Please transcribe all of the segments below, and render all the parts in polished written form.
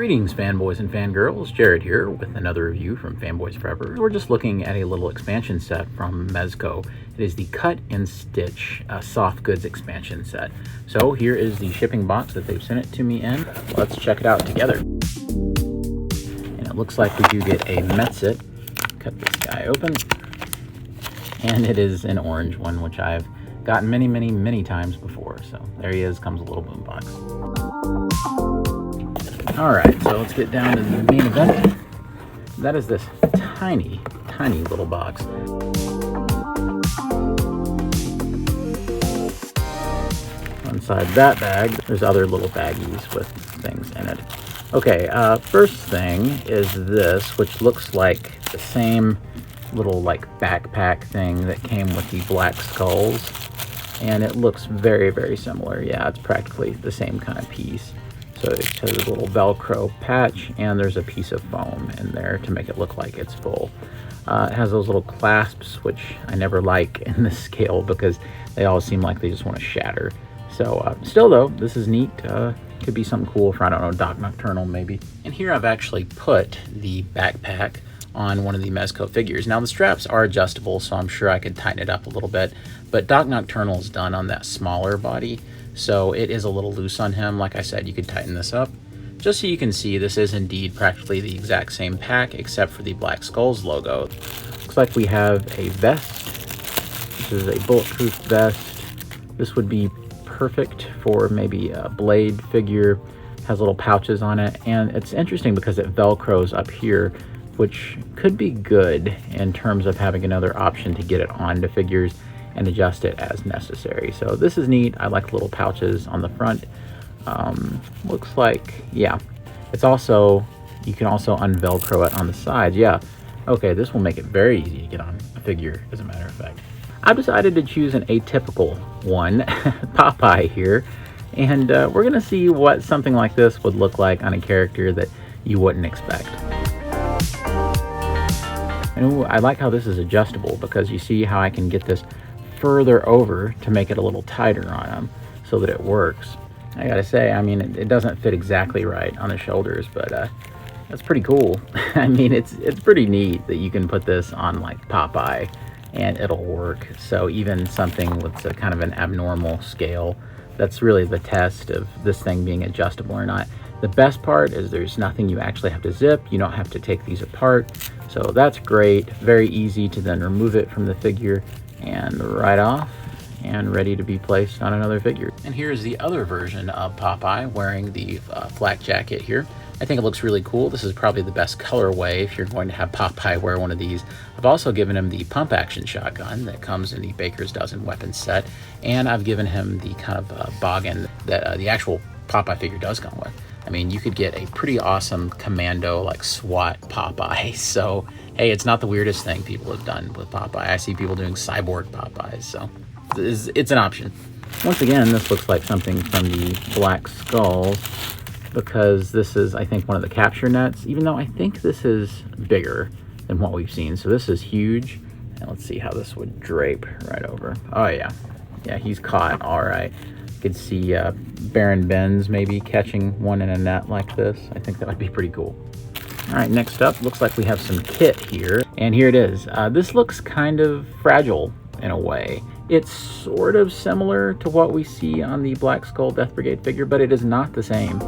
Greetings, fanboys and fangirls. Jared here with another review from Fanboys Forever. We're just looking at a little expansion set from Mezco. It is the Cut and Stitch soft goods expansion set. So here is the shipping box that they've sent it to me in. Let's check it out together. And it looks like we do get a Mezco. Cut this guy open. And it is an orange one, which I've gotten many times before. So there he is, comes a little boom box. Alright, so let's get down to the main event. That is this tiny little box. Inside that bag, there's other little baggies with things in it. Okay, first thing is this, which looks like the same little like backpack thing that came with the black skulls. And it looks very similar. Yeah, it's practically the same kind of piece. So it has a little Velcro patch, and there's a piece of foam in there to make it look like it's full. It has those little clasps, which I never like in this scale because they all seem like they just want to shatter. So still though, this is neat. Could be something cool for, I don't know, Doc Nocturnal maybe. And here I've actually put the backpack on one of the Mezco figures. Now the straps are adjustable, so I'm sure I could tighten it up a little bit, but Doc Nocturnal is done on that smaller body, so it is a little loose on him. Like I said, you could tighten this up. Just so you can see, this is indeed practically the exact same pack, except for the Black Skulls logo. Looks like we have a vest. This is a bulletproof vest. This would be perfect for maybe a Blade figure. Has little pouches on it, and it's interesting because it Velcros up here, which could be good in terms of having another option to get it onto figures and adjust it as necessary. So this is neat. I like little pouches on the front. Looks like, yeah, it's also, you can also unvelcro it on the sides. Yeah, okay, this will make it very easy to get on a figure, as a matter of fact. I've decided to choose an atypical one, Popeye here, and we're gonna see what something like this would look like on a character that you wouldn't expect. And I like how this is adjustable, because you see how I can get this further over to make it a little tighter on him so that it works. I gotta say, I mean, it doesn't fit exactly right on the shoulders, but that's pretty cool. I mean, it's pretty neat that you can put this on like Popeye and it'll work. So even something with a kind of an abnormal scale, that's really the test of this thing being adjustable or not. The best part is there's nothing you actually have to zip. You don't have to take these apart. So that's great. Very easy to then remove it from the figure and right off and ready to be placed on another figure. And here's the other version of Popeye wearing the flak jacket here. I think it looks really cool. This is probably the best colorway if you're going to have Popeye wear one of these. I've also given him the pump action shotgun that comes in the Baker's Dozen weapons set, and I've given him the kind of boggin that the actual Popeye figure does come with. I mean, you could get a pretty awesome commando, like SWAT Popeye. So, hey, it's not the weirdest thing people have done with Popeye. I see people doing cyborg Popeyes, so it's an option. Once again, this looks like something from the Black Skulls, because this is, I think, one of the capture nets, even though I think this is bigger than what we've seen. So this is huge. And let's see how this would drape right over. Oh, yeah. Yeah, he's caught. All right. Could see Baron Benz maybe catching one in a net like this. I think that would be pretty cool. All right, next up, looks like we have some kit here. And here it is. This looks kind of fragile in a way. It's sort of similar to what we see on the Black Skull Death Brigade figure, but it is not the same.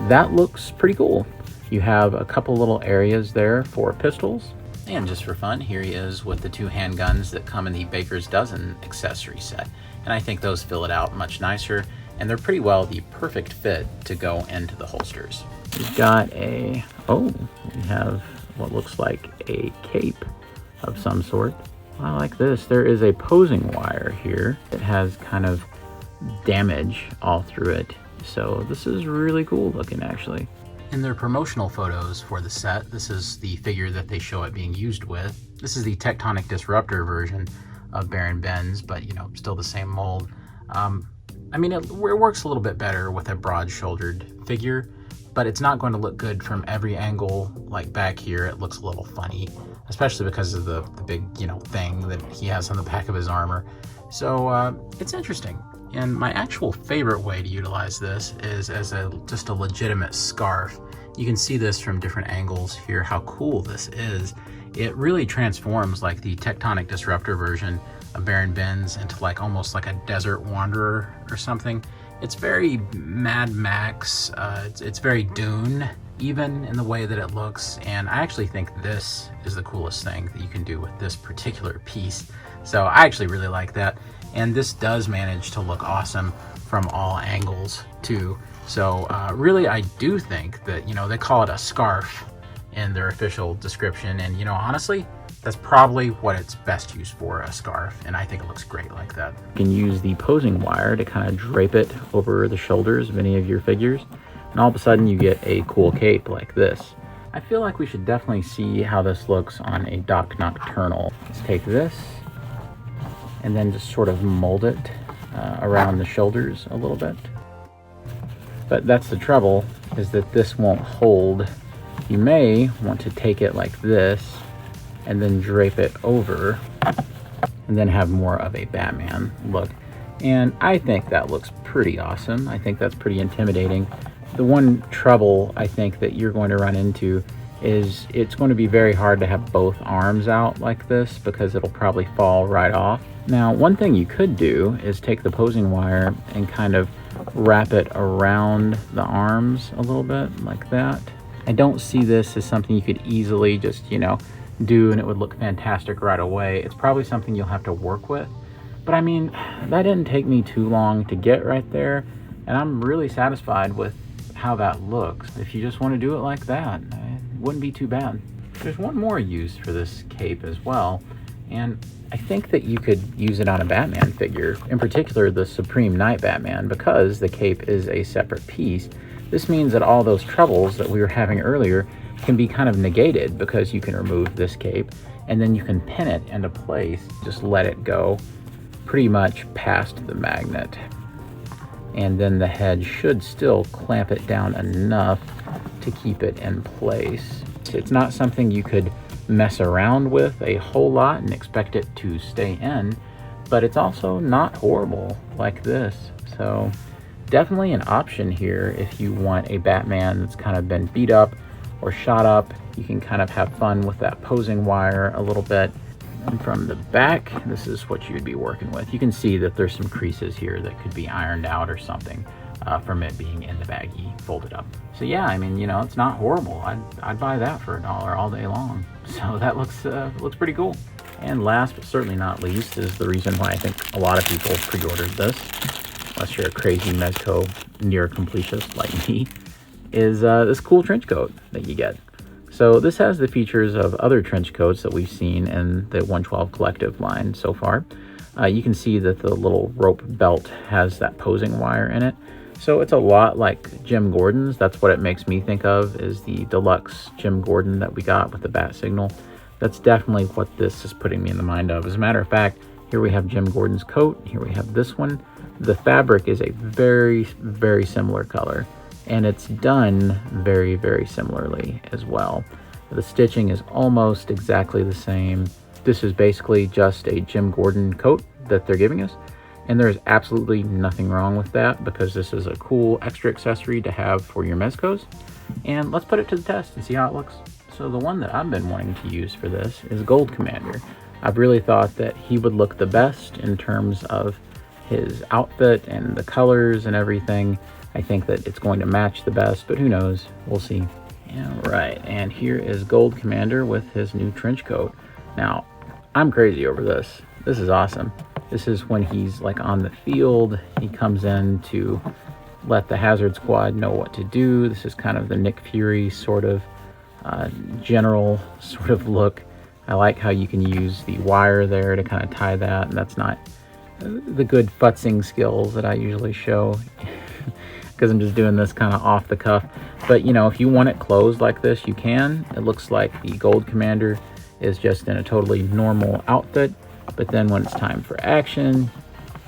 That looks pretty cool. You have a couple little areas there for pistols. And just for fun, here he is with the two handguns that come in the Baker's Dozen accessory set. And I think those fill it out much nicer, and they're pretty well the perfect fit to go into the holsters. We've got a, oh, we have what looks like a cape of some sort. I like this. There is a posing wire here that has kind of damage all through it. So this is really cool looking, actually. In their promotional photos for the set, this is the figure that they show it being used with. This is the Tectonic Disruptor version of Baron Benz, but you know, still the same mold. I mean, it works a little bit better with a broad-shouldered figure, but it's not going to look good from every angle. Like back here, it looks a little funny, especially because of the big, you know, thing that he has on the back of his armor. So it's interesting. And my actual favorite way to utilize this is as just a legitimate scarf. You can see this from different angles here, how cool this is. It really transforms like the Tectonic Disruptor version of Baron Benz into like almost like a desert wanderer or something. It's very Mad Max, it's very Dune even in the way that it looks, and I actually think this is the coolest thing that you can do with this particular piece. So I actually really like that, and this does manage to look awesome from all angles too. So really I do think that, you know, they call it a scarf in their official description, and you know, honestly, that's probably what it's best used for, a scarf, and I think it looks great like that. You can use the posing wire to kind of drape it over the shoulders of any of your figures, and all of a sudden you get a cool cape like this. I feel like we should definitely see how this looks on a Doc Nocturnal. Let's take this and then just sort of mold it around the shoulders a little bit. But that's the trouble, is that this won't hold. You may want to take it like this and then drape it over and then have more of a Batman look. And I think that looks pretty awesome. I think that's pretty intimidating. The one trouble I think that you're going to run into is it's going to be very hard to have both arms out like this because it'll probably fall right off. Now, one thing you could do is take the posing wire and kind of wrap it around the arms a little bit like that. I don't see this as something you could easily just, you know, do and it would look fantastic right away. It's probably something you'll have to work with. But I mean, that didn't take me too long to get right there, and I'm really satisfied with how that looks. If you just want to do it like that, it wouldn't be too bad. There's one more use for this cape as well, and I think that you could use it on a Batman figure, in particular the Supreme Knight Batman, because the cape is a separate piece. This means that all those troubles that we were having earlier can be kind of negated because you can remove this cape and then you can pin it into place, just let it go pretty much past the magnet. And then the head should still clamp it down enough to keep it in place. It's not something you could mess around with a whole lot and expect it to stay in, but it's also not horrible like this. So definitely an option here if you want a Batman that's kind of been beat up or shot up. You can kind of have fun with that posing wire a little bit. And from the back, this is what you'd be working with. You can see that there's some creases here that could be ironed out or something from it being in the baggie folded up. So yeah, I mean, you know, it's not horrible. I'd buy that for $1 all day long. So that looks pretty cool. And last but certainly not least is the reason why I think a lot of people pre-ordered this, unless you're a crazy Mezco near completist like me, is this cool trench coat that you get. So this has the features of other trench coats that we've seen in the 112 Collective line so far. You can see that the little rope belt has that posing wire in it. So it's a lot like Jim Gordon's. That's what it makes me think of, is the deluxe Jim Gordon that we got with the bat signal. That's definitely what this is putting me in the mind of. As a matter of fact, here we have Jim Gordon's coat. Here we have this one. The fabric is a very, very similar color, and it's done very, very similarly as well. The stitching is almost exactly the same. This is basically just a Jim Gordon coat that they're giving us, and there's absolutely nothing wrong with that because this is a cool extra accessory to have for your Mezcos. And let's put it to the test and see how it looks. So the one that I've been wanting to use for this is Gold Commander. I've really thought that he would look the best in terms of his outfit and the colors and everything. I think that it's going to match the best, but who knows? We'll see. All right, and here is Gold Commander with his new trench coat. Now, I'm crazy over this. This is awesome. This is when he's like on the field. He comes in to let the Hazard Squad know what to do. This is kind of the Nick Fury sort of general sort of look. I like how you can use the wire there to kind of tie that, and that's not the good futzing skills that I usually show because I'm just doing this kind of off the cuff. But you know, if you want it closed like this, you can. It looks like the Gold Commander is just in a totally normal outfit, but then when it's time for action,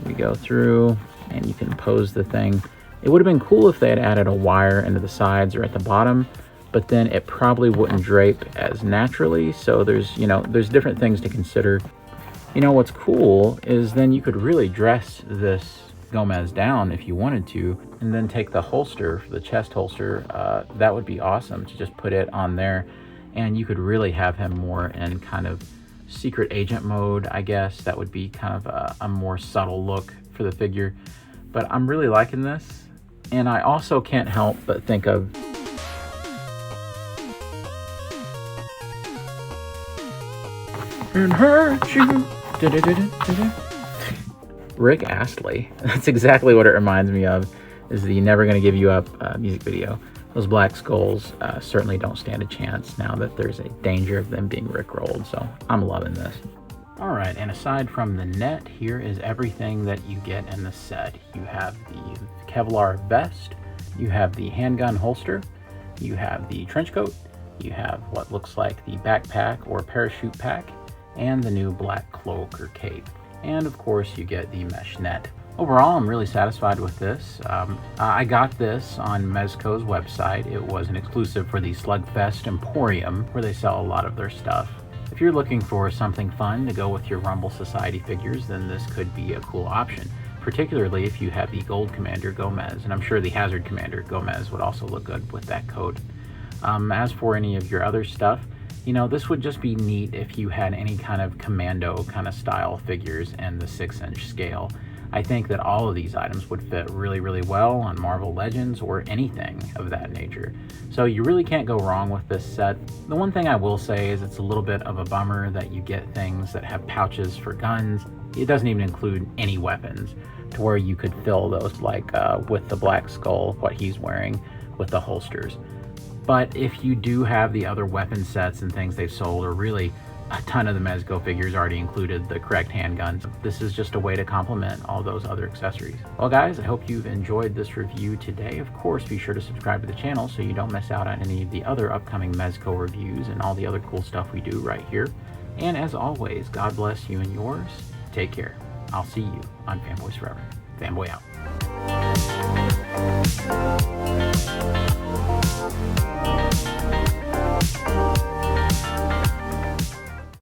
we go through and you can pose the thing. It would have been cool if they had added a wire into the sides or at the bottom, but then it probably wouldn't drape as naturally. So there's, you know, there's different things to consider. You know, what's cool is then you could really dress this Gomez down if you wanted to, and then take the holster, the chest holster. That would be awesome to just put it on there, and you could really have him more in kind of secret agent mode, I guess. That would be kind of a more subtle look for the figure. But I'm really liking this, and I also can't help but think of and hurt you. Rick Astley. That's exactly what it reminds me of, is the Never Gonna Give You Up music video. Those black skulls certainly don't stand a chance now that there's a danger of them being rickrolled, so I'm loving this. Alright, and aside from the net, here is everything that you get in the set. You have the Kevlar vest, you have the handgun holster, you have the trench coat, you have what looks like the backpack or parachute pack, and the new black cloak or cape. And of course you get the mesh net. Overall, I'm really satisfied with this. I got this on Mezco's website. It was an exclusive for the Slugfest Emporium, where they sell a lot of their stuff. If you're looking for something fun to go with your Rumble Society figures, then this could be a cool option, particularly if you have the Gold Commander Gomez, and I'm sure the Hazard Commander Gomez would also look good with that coat. As for any of your other stuff, you know, this would just be neat if you had any kind of commando kind of style figures in the 6-inch scale. I think that all of these items would fit really, really well on Marvel Legends or anything of that nature. So you really can't go wrong with this set. The one thing I will say is it's a little bit of a bummer that you get things that have pouches for guns. It doesn't even include any weapons, to where you could fill those, like with the Black Skull, what he's wearing, with the holsters. But if you do have the other weapon sets and things they've sold, or really a ton of the Mezco figures already included the correct handguns, this is just a way to complement all those other accessories. Well guys, I hope you've enjoyed this review today. Of course, be sure to subscribe to the channel so you don't miss out on any of the other upcoming Mezco reviews and all the other cool stuff we do right here. And as always, God bless you and yours. Take care. I'll see you on Fanboys Forever. Fanboy out.